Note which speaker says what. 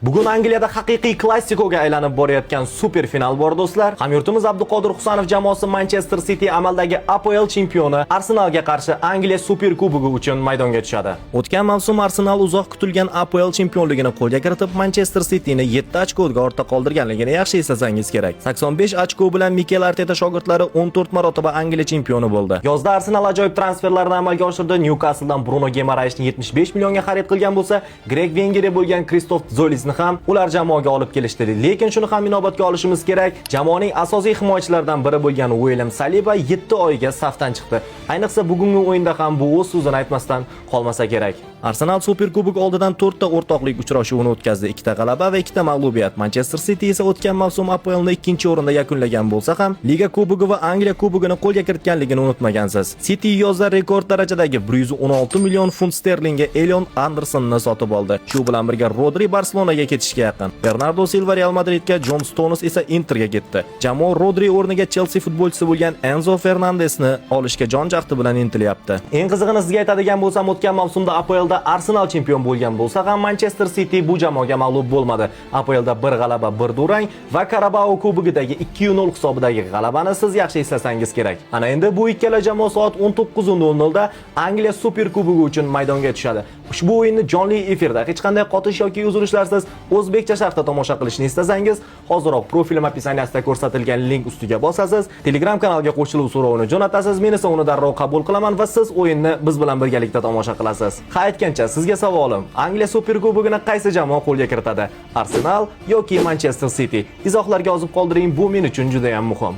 Speaker 1: Bugun Angliyada haqiqiy klassikoga aylanib borayotgan super final bor do'stlar. Hamyurtimiz Abduqodir Husanov jamoasi Manchester City amaldagi APL chempioni Arsenalga qarshi Angliya Super Kubogi uchun maydonga tushadi. O'tgan mavsum Arsenal uzoq kutilgan APL chempionligini qo'lga kiritib, Manchester Cityni 7 ochkoga ortda qoldirganligini yaxshi eslasangiz kerak. 85 ochko bilan Mikel Arteta shogirdlari 14 marotaba Angliya chempioni bo'ldi. Yozda Arsenal ajoyib transferlarni amalga oshirdi. Newcastledan Bruno Gimarayshni 75 millionga xarid qilgan bo'lsa, Greg Vengerga bo'lgan Kristof Zolisni ham ular jamoaga olib kelishdi. Lekin shuni ham inobatga olishimiz kerak. Jamoaning asosiy himoyachilaridan biri bo'lgan William Saliba 7 oyga safdan chiqdi. Ayniqsa bugungi o'yinda ham bu o'z so'zini aytmasdan qolmasa kerak. Arsenal Super Kubok oldidan 4 ta o'rtoqlik uchrashuvini o'tkazdi. 2 ta g'alaba va 2 ta mag'lubiyat. Manchester City esa o'tgan mavsum APLni 2-o'rinda yakunlagan bo'lsa ham, Liga Kubogi va Angliya Kubogini qo'lga kiritganligini unutmagansiz. City yozda rekord darajadagi 116 million funt sterlingga Elion Andersonni sotib oldi. Shu bilan birga Rodri Barselonaga ketishga yaqin. Bernardo Silva Real Madridga, John Stones esa Interga ketdi. Jamoa Rodri o'rniga Chelsea futbolchisi bo'lgan Enzo Fernandesni olishga jon-jahdi bilan intilyapti. Eng qizig'ini sizga aytadigan bo'lsam, o'tgan mavsumda APL Arsenal chempion bo'lgan bo'lsa ham Manchester City bu jamoaga mag'lub bo'lmadi. APLda 1 g'alaba, 1 durang va Carabao Kubogidagi 2-0 hisobidagi g'alabani siz yaxshi eslasangiz kerak. Ana endi bu ikkala jamoa soat 19:00 da Angliya Super Kubogi uchun maydonga tushadi. Ushbu o'yinni jonli efirda hech qanday qotish yoki uzilishlarsiz o'zbekcha sharhda tomosha qilishni istasangiz, hoziroq profilim opisiyaniyasida ko'rsatilgan link ustiga bosasiz, Telegram kanaliga qo'shilib so'rovini jo'natasiz, men esa uni darrov qabul qilaman va siz o'yinni biz bilan birgalikda tomosha qilasiz. Aytgancha, sizga savolim: Angliya Super Kubogini qaysi jamoa qo'lga kiritadi? Arsenal yoki Manchester City? Izohlarga yozib qoldiring, bu men uchun juda ham muhim.